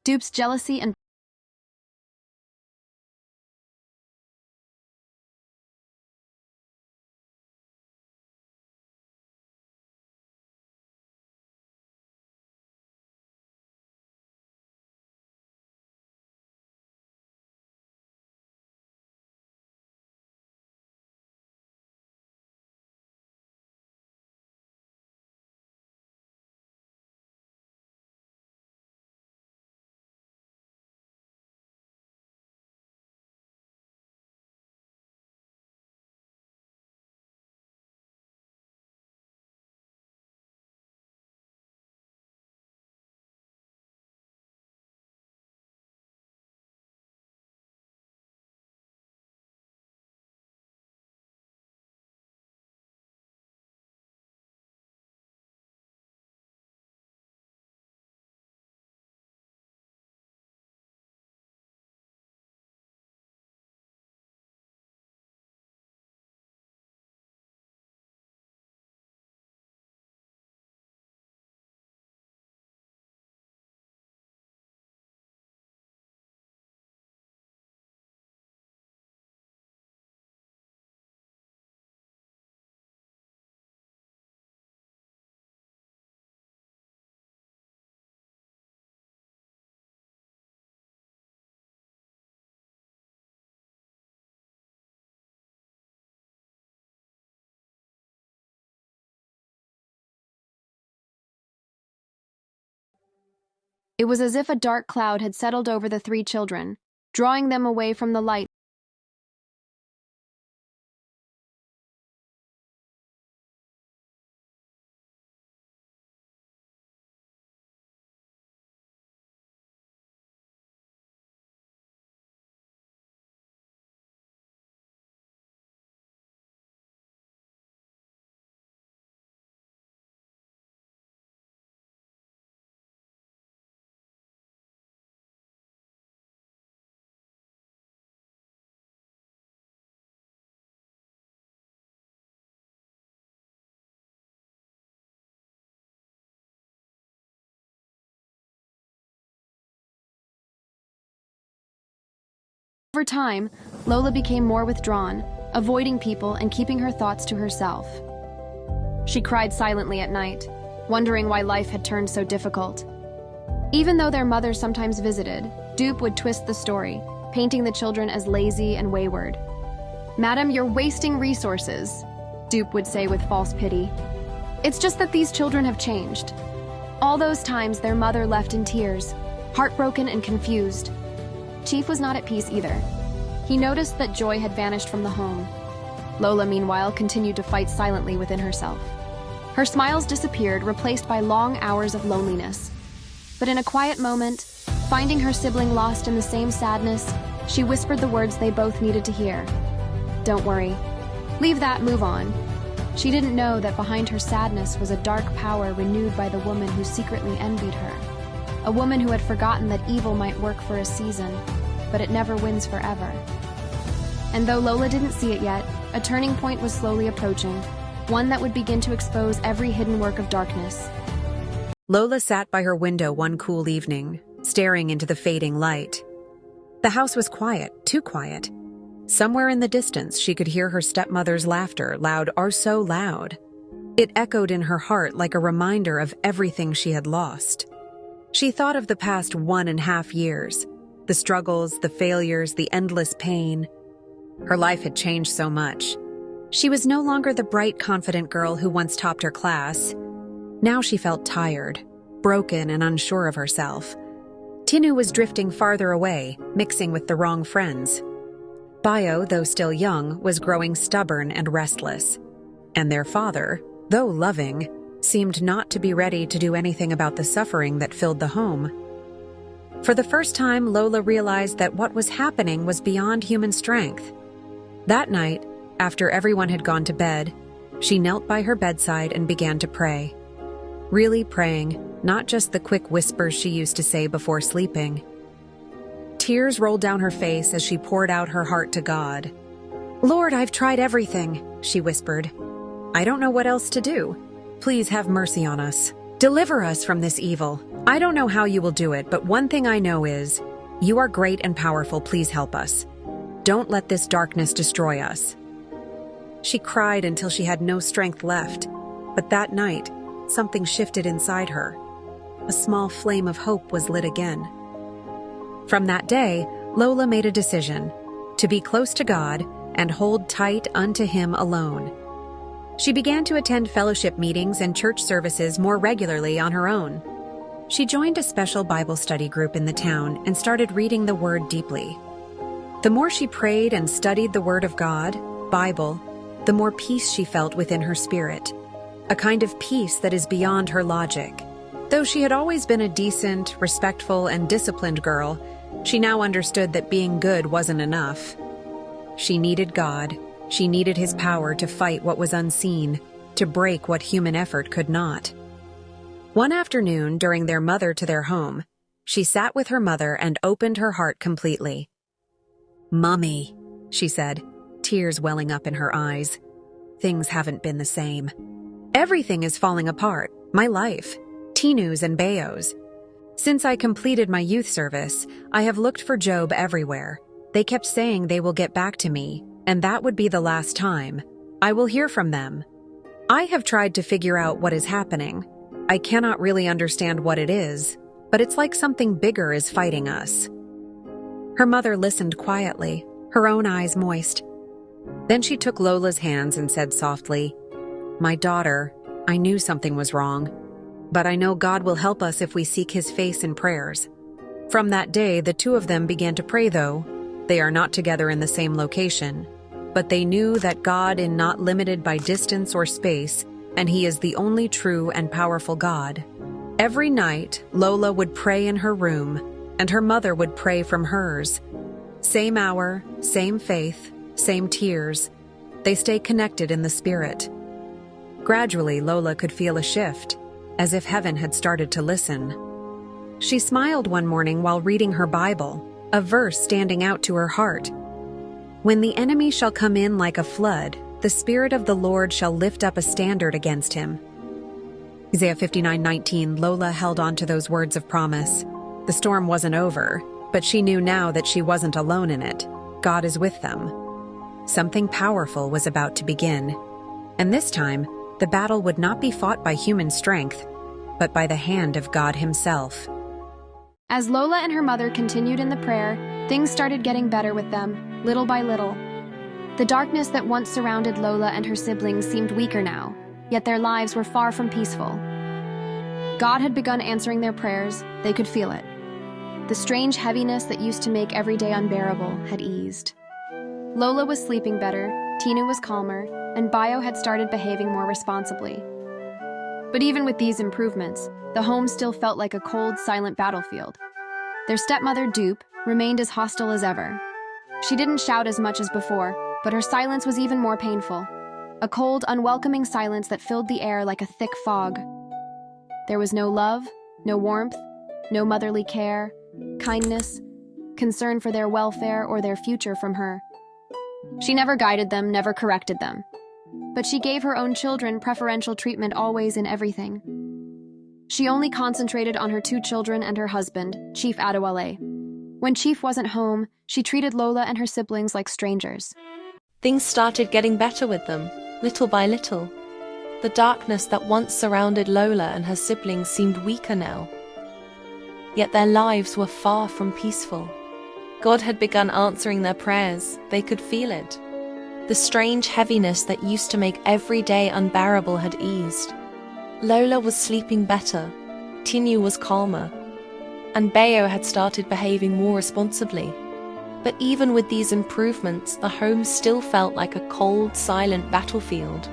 Dupe's jealousy and it was as if a dark cloud had settled over the three children, drawing them away from the light. Over time, Lola became more withdrawn, avoiding people and keeping her thoughts to herself. She cried silently at night, wondering why life had turned so difficult. Even though their mother sometimes visited, Dupe would twist the story, painting the children as lazy and wayward. "Madam, you're wasting resources," Dupe would say with false pity. "It's just that these children have changed." All those times their mother left in tears, heartbroken and confused. Chief was not at peace either. He noticed that joy had vanished from the home. Lola, meanwhile, continued to fight silently within herself. Her smiles disappeared, replaced by long hours of loneliness. But in a quiet moment, finding her sibling lost in the same sadness, she whispered the words they both needed to hear. "Don't worry. Leave that, move on." She didn't know that behind her sadness was a dark power renewed by the woman who secretly envied her. A woman who had forgotten that evil might work for a season, but it never wins forever. And though Lola didn't see it yet, a turning point was slowly approaching, one that would begin to expose every hidden work of darkness. Lola sat by her window one cool evening, staring into the fading light. The house was quiet, too quiet. Somewhere in the distance, she could hear her stepmother's laughter, so loud. It echoed in her heart like a reminder of everything she had lost. She thought of the past 1.5 years, the struggles, the failures, the endless pain. Her life had changed so much. She was no longer the bright, confident girl who once topped her class. Now she felt tired, broken, and unsure of herself. Tinu was drifting farther away, mixing with the wrong friends. Bio, though still young, was growing stubborn and restless. And their father, though loving, seemed not to be ready to do anything about the suffering that filled the home. For the first time, Lola realized that what was happening was beyond human strength. That night, after everyone had gone to bed, she knelt by her bedside and began to pray. Really praying, not just the quick whispers she used to say before sleeping. Tears rolled down her face as she poured out her heart to God. "Lord, I've tried everything," she whispered. "I don't know what else to do. Please have mercy on us. Deliver us from this evil. I don't know how you will do it, but one thing I know is, you are great and powerful, please help us. Don't let this darkness destroy us. She cried until she had no strength left, but that night, something shifted inside her. A small flame of hope was lit again. From that day, Lola made a decision to be close to God and hold tight unto Him alone. She began to attend fellowship meetings and church services more regularly on her own. She joined a special Bible study group in the town and started reading the Word deeply. The more she prayed and studied the Word of God, Bible, the more peace she felt within her spirit, a kind of peace that is beyond her logic. Though she had always been a decent, respectful, and disciplined girl, she now understood that being good wasn't enough. She needed God. She needed His power to fight what was unseen, to break what human effort could not. One afternoon, during their mother to their home, she sat with her mother and opened her heart completely. "Mommy," she said, tears welling up in her eyes. "Things haven't been the same. Everything is falling apart. My life, Tinu's and Bayo's. Since I completed my youth service, I have looked for Job everywhere. They kept saying they will get back to me, and that would be the last time. I will hear from them. I have tried to figure out what is happening. I cannot really understand what it is, but it's like something bigger is fighting us." Her mother listened quietly, her own eyes moist. Then she took Lola's hands and said softly, "My daughter, I knew something was wrong, but I know God will help us if we seek His face in prayers." From that day, the two of them began to pray, though they are not together in the same location. But they knew that God is not limited by distance or space, and He is the only true and powerful God. Every night, Lola would pray in her room, and her mother would pray from hers. Same hour, same faith, same tears. They stay connected in the spirit. Gradually, Lola could feel a shift, as if heaven had started to listen. She smiled one morning while reading her Bible, a verse standing out to her heart. "When the enemy shall come in like a flood, the Spirit of the Lord shall lift up a standard against him." Isaiah 59:19. Lola held on to those words of promise. The storm wasn't over, but she knew now that she wasn't alone in it. God is with them. Something powerful was about to begin. And this time, the battle would not be fought by human strength, but by the hand of God Himself. As Lola and her mother continued in the prayer, things started getting better with them, little by little. The darkness that once surrounded Lola and her siblings seemed weaker now, yet their lives were far from peaceful. God had begun answering their prayers. They could feel it. The strange heaviness that used to make every day unbearable had eased. Lola was sleeping better, Tinu was calmer, and Bayo had started behaving more responsibly. But even with these improvements, the home still felt like a cold, silent battlefield. Their stepmother, Dupe, remained as hostile as ever. She didn't shout as much as before, but her silence was even more painful. A cold, unwelcoming silence that filled the air like a thick fog. There was no love, no warmth, no motherly care, kindness, concern for their welfare or their future from her. She never guided them, never corrected them. But she gave her own children preferential treatment always in everything. She only concentrated on her two children and her husband, Chief Adewale. When Chief wasn't home, she treated Lola and her siblings like strangers. Things started getting better with them, little by little. The darkness that once surrounded Lola and her siblings seemed weaker now. Yet their lives were far from peaceful. God had begun answering their prayers. They could feel it. The strange heaviness that used to make every day unbearable had eased. Lola was sleeping better, Tinu was calmer, and Bayo had started behaving more responsibly. But even with these improvements, the home still felt like a cold, silent battlefield.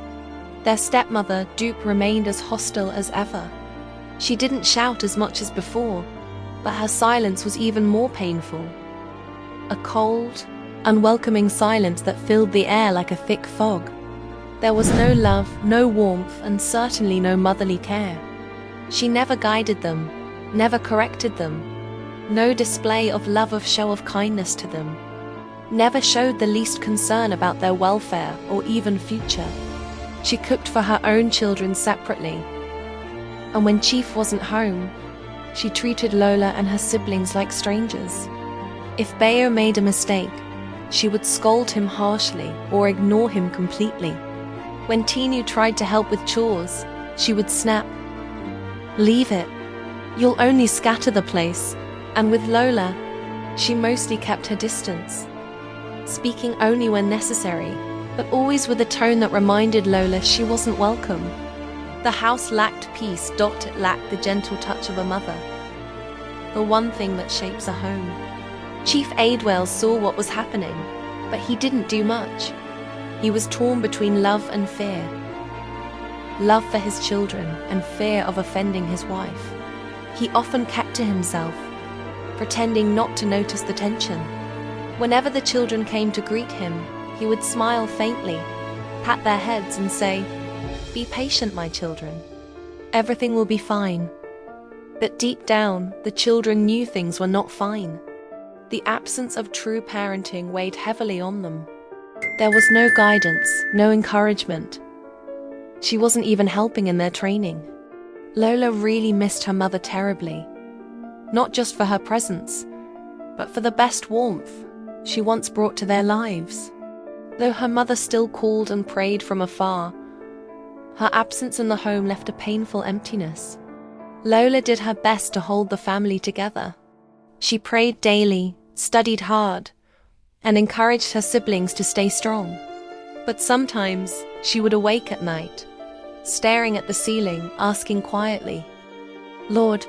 Their stepmother, Dupe, remained as hostile as ever. She didn't shout as much as before, but her silence was even more painful. A cold, unwelcoming silence that filled the air like a thick fog. There was no love, no warmth, and certainly no motherly care. She never guided them, never corrected them. No display of love or show of kindness to them. Never showed the least concern about their welfare or even future. She cooked for her own children separately. And when Chief wasn't home, she treated Lola and her siblings like strangers. If Bayo made a mistake, she would scold him harshly or ignore him completely. When Tinu tried to help with chores, she would snap, "Leave it. You'll only scatter the place." And with Lola, she mostly kept her distance, speaking only when necessary, but always with a tone that reminded Lola she wasn't welcome. The house lacked peace. It lacked the gentle touch of a mother, the one thing that shapes a home. Chief Aidwell saw what was happening, but he didn't do much. He was torn between love and fear. Love for his children and fear of offending his wife. He often kept to himself, pretending not to notice the tension. Whenever the children came to greet him, he would smile faintly, pat their heads and say, "Be patient, my children. Everything will be fine." But deep down, the children knew things were not fine. The absence of true parenting weighed heavily on them. There was no guidance, no encouragement. She wasn't even helping in their training. Lola really missed her mother terribly, not just for her presence, but for the best warmth she once brought to their lives. Though her mother still called and prayed from afar, her absence in the home left a painful emptiness. Lola did her best to hold the family together. She prayed daily, studied hard, and encouraged her siblings to stay strong. But sometimes she would awake at night, staring at the ceiling, asking quietly, "Lord,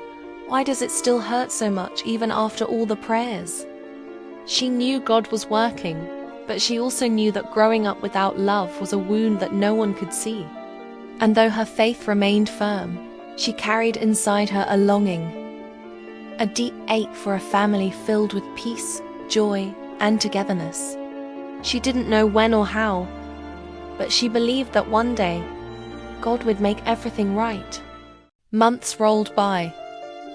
why does it still hurt so much even after all the prayers?" She knew God was working, but she also knew that growing up without love was a wound that no one could see. And though her faith remained firm, she carried inside her a longing, a deep ache for a family filled with peace, joy, and togetherness. She didn't know when or how, but she believed that one day, God would make everything right. Months rolled by,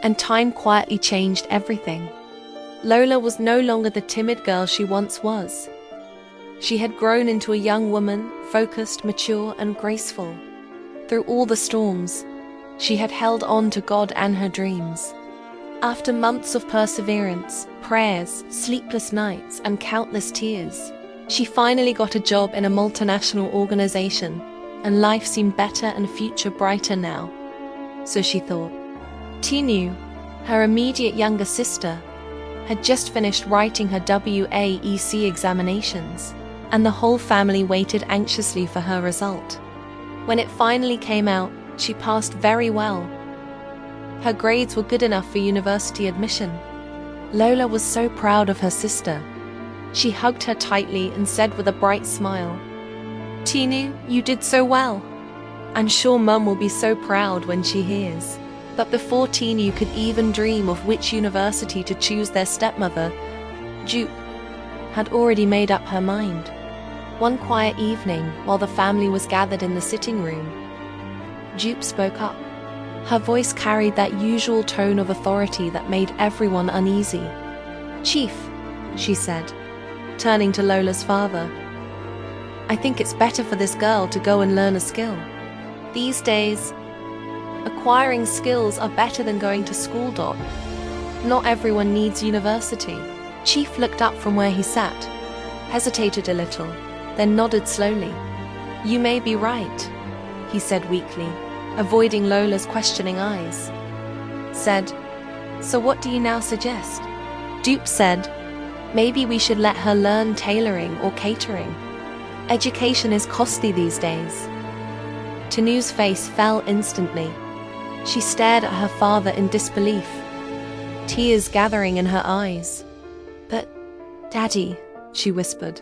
and time quietly changed everything. Lola was no longer the timid girl she once was. She had grown into a young woman, focused, mature, and graceful. Through all the storms, she had held on to God and her dreams. After months of perseverance, prayers, sleepless nights, and countless tears, she finally got a job in a multinational organization, and life seemed better and future brighter now. So she thought. Tinu, her immediate younger sister, had just finished writing her WAEC examinations, and the whole family waited anxiously for her result. When it finally came out, she passed very well. Her grades were good enough for university admission. Lola was so proud of her sister. She hugged her tightly and said with a bright smile, "Tinu, you did so well. I'm sure Mum will be so proud when she hears." But before Tinu could even dream of which university to choose, their stepmother, Jupe, had already made up her mind. One quiet evening, while the family was gathered in the sitting room, Jupe spoke up. Her voice carried that usual tone of authority that made everyone uneasy. "Chief," she said, turning to Lola's father, "I think it's better for this girl to go and learn a skill. These days, acquiring skills are better than going to school. Not everyone needs university." Chief looked up from where he sat, hesitated a little, then nodded slowly. "You may be right," he said weakly, avoiding Lola's questioning eyes. Said, "So what do you now suggest?" Dupe said, "Maybe we should let her learn tailoring or catering. Education is costly these days." Tanu's face fell instantly. She stared at her father in disbelief, tears gathering in her eyes. "But, Daddy," she whispered,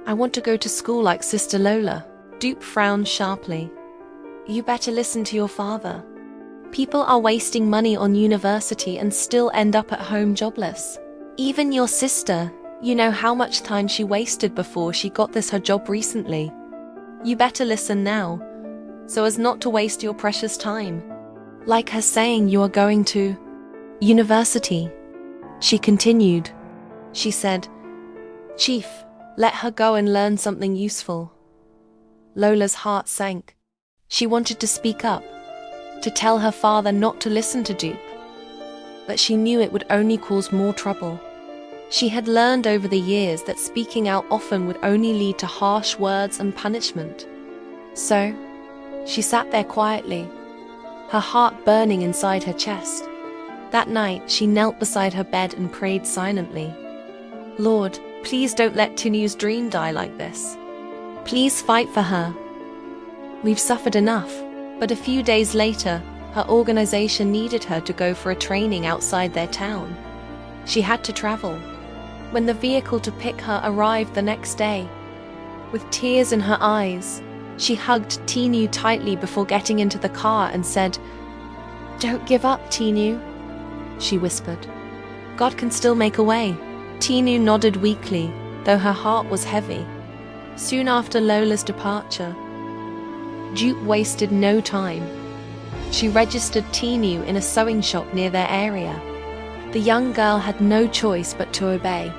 "I want to go to school like Sister Lola." Dupe frowned sharply. "You better listen to your father. People are wasting money on university and still end up at home jobless. Even your sister, you know how much time she wasted before she got this her job recently. You better listen now, so as not to waste your precious time. Like her saying you are going to university," she continued. She said, "Chief, let her go and learn something useful." Lola's heart sank. She wanted to speak up, to tell her father not to listen to Dupe. But she knew it would only cause more trouble. She had learned over the years that speaking out often would only lead to harsh words and punishment. So, she sat there quietly, her heart burning inside her chest. That night, she knelt beside her bed and prayed silently. Lord, please don't let Tinu's dream die like this. Please fight for her. We've suffered enough. But a few days later, her organization needed her to go for a training outside their town. She had to travel. When the vehicle to pick her arrived the next day, with tears in her eyes, she hugged Tinu tightly before getting into the car and said, "Don't give up, Tinu," she whispered. "God can still make a way." Tinu nodded weakly, though her heart was heavy. Soon after Lola's departure, Dupe wasted no time. She registered Tinu in a sewing shop near their area. The young girl had no choice but to obey,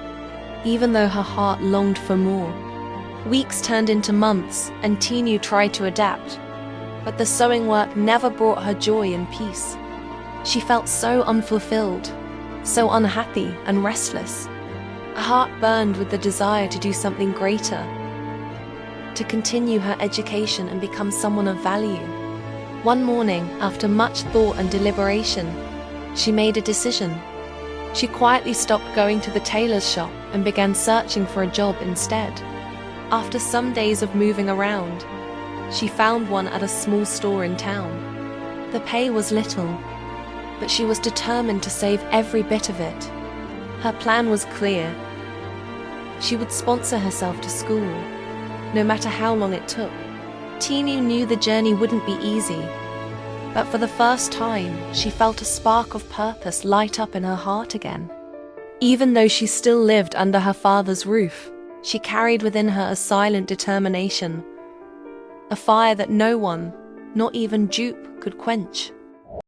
even though her heart longed for more. Weeks turned into months, and Tinu tried to adapt, but the sewing work never brought her joy and peace. She felt so unfulfilled, so unhappy and restless. Her heart burned with the desire to do something greater, to continue her education and become someone of value. One morning, after much thought and deliberation, she made a decision. She quietly stopped going to the tailor's shop and began searching for a job instead. After some days of moving around, she found one at a small store in town. The pay was little, but she was determined to save every bit of it. Her plan was clear. She would sponsor herself to school, no matter how long it took. Tinu knew the journey wouldn't be easy, but for the first time, she felt a spark of purpose light up in her heart again. Even though she still lived under her father's roof, she carried within her a silent determination, a fire that no one, not even Dupe, could quench.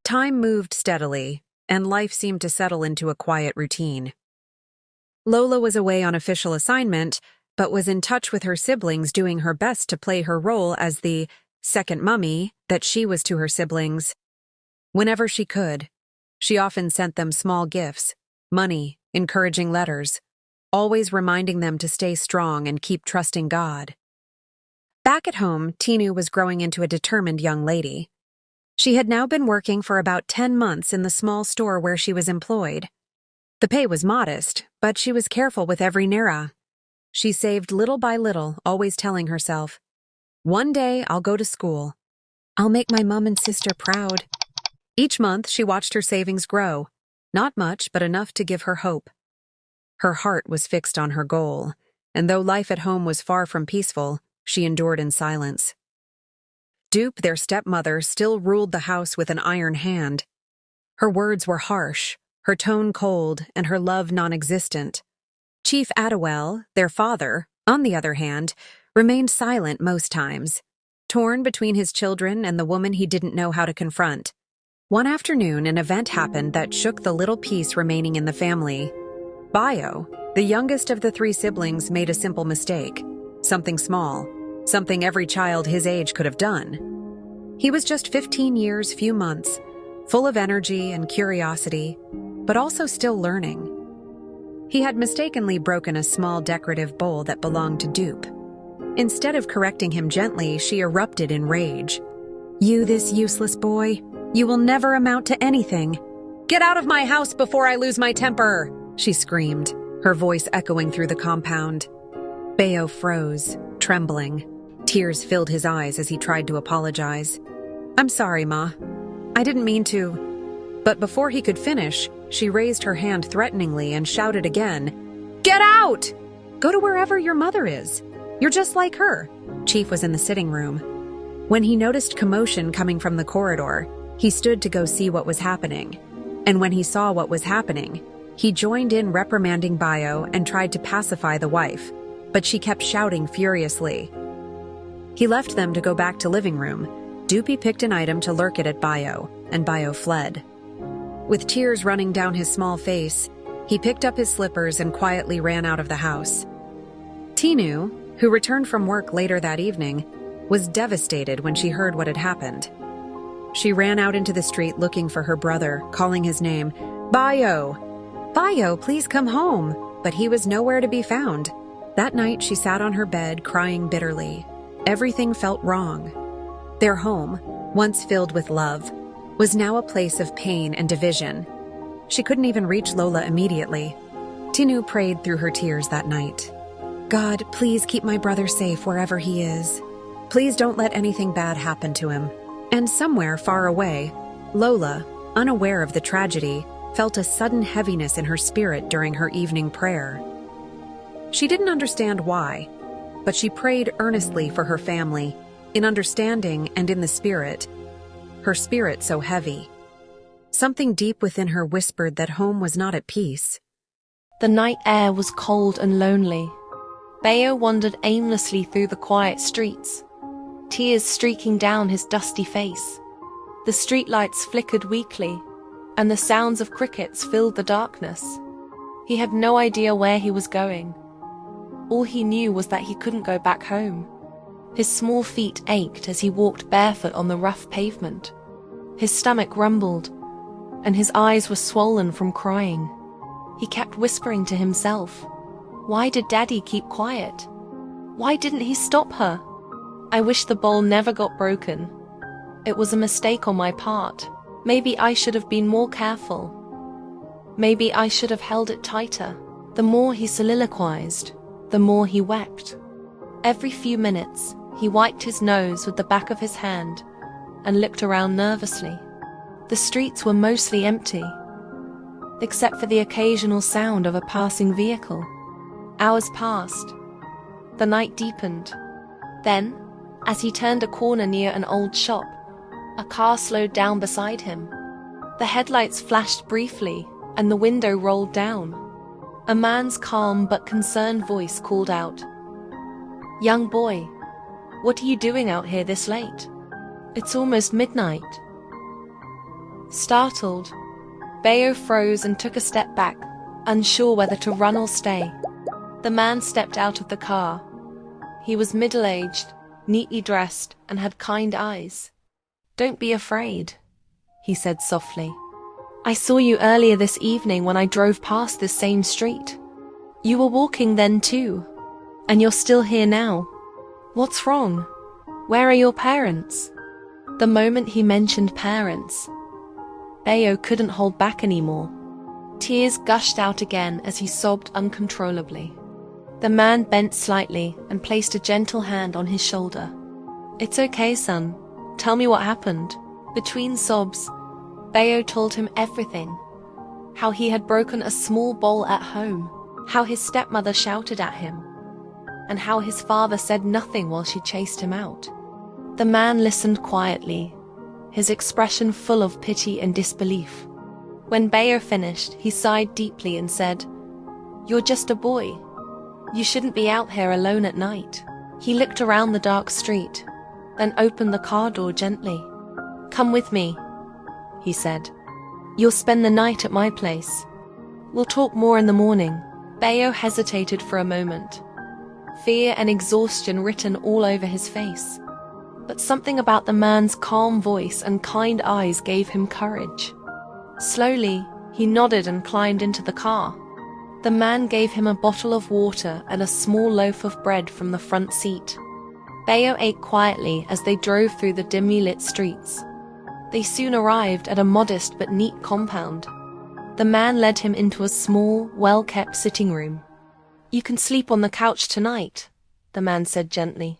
Time moved steadily, and life seemed to settle into a quiet routine. Lola was away on official assignment, but was in touch with her siblings, doing her best to play her role as the second mummy that she was to her siblings. Whenever she could, she often sent them small gifts, money, encouraging letters, always reminding them to stay strong and keep trusting God. Back at home, Tinu was growing into a determined young lady. She had now been working for about 10 months in the small store where she was employed. The pay was modest, but she was careful with every naira. She saved little by little, always telling herself, "One day I'll go to school. I'll make my mom and sister proud." Each month, she watched her savings grow. Not much, but enough to give her hope. Her heart was fixed on her goal, and though life at home was far from peaceful, she endured in silence. Dupe, their stepmother, still ruled the house with an iron hand. Her words were harsh, her tone cold, and her love non-existent. Chief Adewale, their father, on the other hand, remained silent most times, torn between his children and the woman he didn't know how to confront. One afternoon, an event happened that shook the little peace remaining in the family. Bayo, the youngest of the 3 siblings, made a simple mistake. Something small, something every child his age could have done. He was just 15 years, few months, full of energy and curiosity, but also still learning. He had mistakenly broken a small decorative bowl that belonged to Dupe. Instead of correcting him gently, she erupted in rage. "You, this useless boy, you will never amount to anything. Get out of my house before I lose my temper," she screamed, her voice echoing through the compound. Bayo froze, trembling. Tears filled his eyes as he tried to apologize. "I'm sorry, Ma. I didn't mean to." But before he could finish, she raised her hand threateningly and shouted again, "Get out! Go to wherever your mother is. You're just like her." Chief was in the sitting room. When he noticed commotion coming from the corridor, he stood to go see what was happening. And when he saw what was happening, he joined in reprimanding Bayo and tried to pacify the wife, but she kept shouting furiously. He left them to go back to living room. Dupe picked an item to lurk it at Bayo, and Bayo fled. With tears running down his small face, he picked up his slippers and quietly ran out of the house. Tinu, who returned from work later that evening, was devastated when she heard what had happened. She ran out into the street looking for her brother, calling his name. Bayo! Bayo, please come home! But he was nowhere to be found. That night she sat on her bed, crying bitterly. Everything felt wrong. Their home, once filled with love, was now a place of pain and division. She couldn't even reach Lola immediately. Tinu prayed through her tears that night. God, please keep my brother safe wherever he is. Please don't let anything bad happen to him. And somewhere far away, Lola, unaware of the tragedy, felt a sudden heaviness in her spirit during her evening prayer. She didn't understand why, but she prayed earnestly for her family, in understanding and in the spirit, her spirit so heavy. Something deep within her whispered that home was not at peace. The night air was cold and lonely. Bayo wandered aimlessly through the quiet streets, tears streaking down his dusty face. The streetlights flickered weakly, and the sounds of crickets filled the darkness. He had no idea where he was going. All he knew was that he couldn't go back home. His small feet ached as he walked barefoot on the rough pavement. His stomach rumbled, and his eyes were swollen from crying. He kept whispering to himself, "Why did Daddy keep quiet? Why didn't he stop her? I wish the bowl never got broken. It was a mistake on my part. Maybe I should have been more careful. Maybe I should have held it tighter." The more he soliloquized, the more he wept. Every few minutes, he wiped his nose with the back of his hand and looked around nervously. The streets were mostly empty, except for the occasional sound of a passing vehicle. Hours passed. The night deepened. Then, as he turned a corner near an old shop, a car slowed down beside him. The headlights flashed briefly, and the window rolled down. A man's calm but concerned voice called out, "Young boy, what are you doing out here this late? It's almost midnight." Startled, Bayo froze and took a step back, unsure whether to run or stay. The man stepped out of the car. He was middle-aged, neatly dressed, and had kind eyes. "Don't be afraid," he said softly. "I saw you earlier this evening when I drove past this same street. You were walking then too, and you're still here now. What's wrong? Where are your parents?" The moment he mentioned parents, Bayo couldn't hold back anymore. Tears gushed out again as he sobbed uncontrollably. The man bent slightly and placed a gentle hand on his shoulder. "It's okay, son. Tell me what happened." Between sobs, Bayo told him everything. How he had broken a small bowl at home, how his stepmother shouted at him, and how his father said nothing while she chased him out. The man listened quietly, his expression full of pity and disbelief. When Bayo finished, he sighed deeply and said, "You're just a boy. You shouldn't be out here alone at night." He looked around the dark street, then opened the car door gently. "Come with me," he said. "You'll spend the night at my place. We'll talk more in the morning." Bayo hesitated for a moment, fear and exhaustion written all over his face. But something about the man's calm voice and kind eyes gave him courage. Slowly, he nodded and climbed into the car. The man gave him a bottle of water and a small loaf of bread from the front seat. Bayo ate quietly as they drove through the dimly lit streets. They soon arrived at a modest but neat compound. The man led him into a small, well-kept sitting room. "You can sleep on the couch tonight," the man said gently.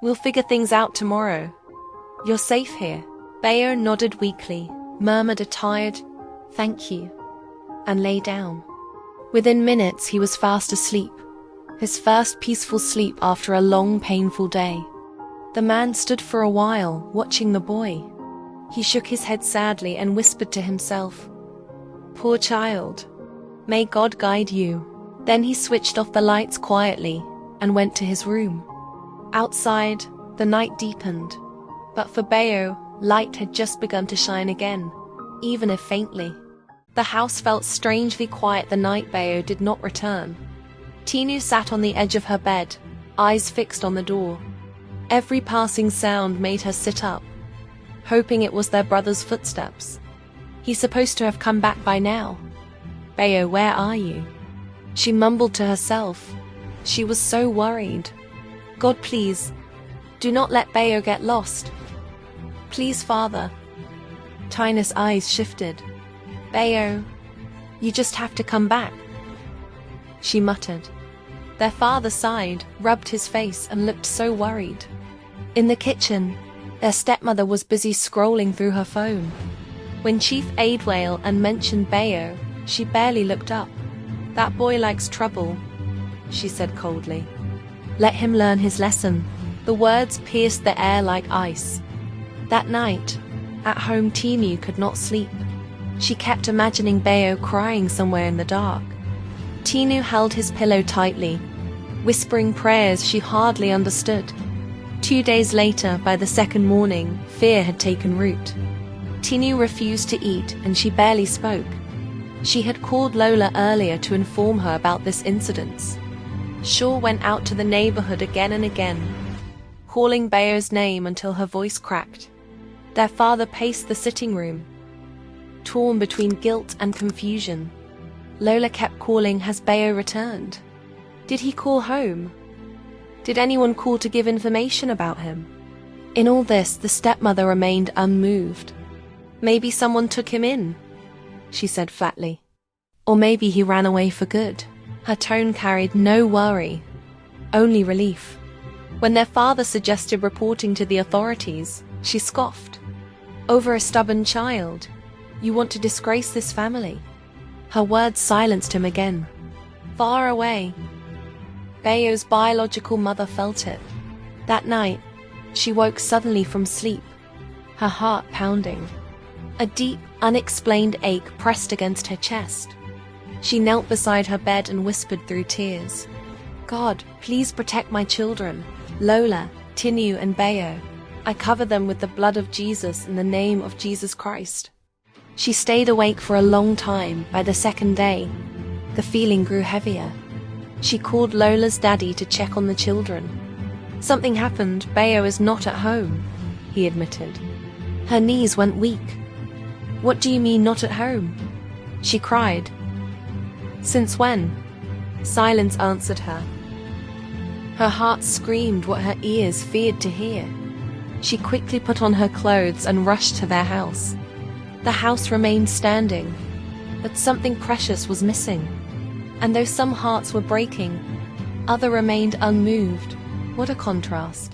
"We'll figure things out tomorrow. You're safe here." Bayo nodded weakly, murmured a tired, "Thank you," and lay down. Within minutes he was fast asleep, his first peaceful sleep after a long, painful day. The man stood for a while, watching the boy. He shook his head sadly and whispered to himself, "Poor child. May God guide you." Then he switched off the lights quietly and went to his room. Outside, the night deepened, but for Bayo, light had just begun to shine again, even if faintly. The house felt strangely quiet the night Bayo did not return. Tinu sat on the edge of her bed, eyes fixed on the door. Every passing sound made her sit up. hoping it was their brother's footsteps. He's supposed to have come back by now. Bayo, where are you? She mumbled to herself. She was so worried. God, please, do not let Bayo get lost. Please, Father. Tina's eyes shifted. Bayo, you just have to come back, she muttered. Their father sighed, rubbed his face, and looked so worried. In the kitchen, their stepmother was busy scrolling through her phone. When Chief Aid wailed and mentioned Bayo, she barely looked up. That boy likes trouble, she said coldly. Let him learn his lesson. The words pierced the air like ice. That night, at home, Tinu could not sleep. She kept imagining Bayo crying somewhere in the dark. Tinu held his pillow tightly, whispering prayers she hardly understood. 2 days later, by the second morning, fear had taken root. Tinu refused to eat and she barely spoke. She had called Lola earlier to inform her about this incident. Shaw went out to the neighborhood again and again, calling Bayo's name until her voice cracked. Their father paced the sitting room, torn between guilt and confusion. Lola kept calling, has Bayo returned? Did he call home? Did anyone call to give information about him? In all this, the stepmother remained unmoved. Maybe someone took him in, she said flatly. Or maybe he ran away for good. Her tone carried no worry, only relief. When their father suggested reporting to the authorities, she scoffed. Over a stubborn child? You want to disgrace this family? Her words silenced him again. Far away, Bayo's biological mother felt it. That night, she woke suddenly from sleep, her heart pounding. A deep, unexplained ache pressed against her chest. She knelt beside her bed and whispered through tears, God, please protect my children, Lola, Tinu, and Bayo. I cover them with the blood of Jesus in the name of Jesus Christ. She stayed awake for a long time. By the second day, the feeling grew heavier. She called Lola's daddy to check on the children. Something happened. Bayo is not at home, he admitted. Her knees went weak. What do you mean not at home? She cried. Since when? Silence answered her. Her heart screamed what her ears feared to hear. She quickly put on her clothes and rushed to their house. The house remained standing, but something precious was missing. And though some hearts were breaking, others remained unmoved. What a contrast.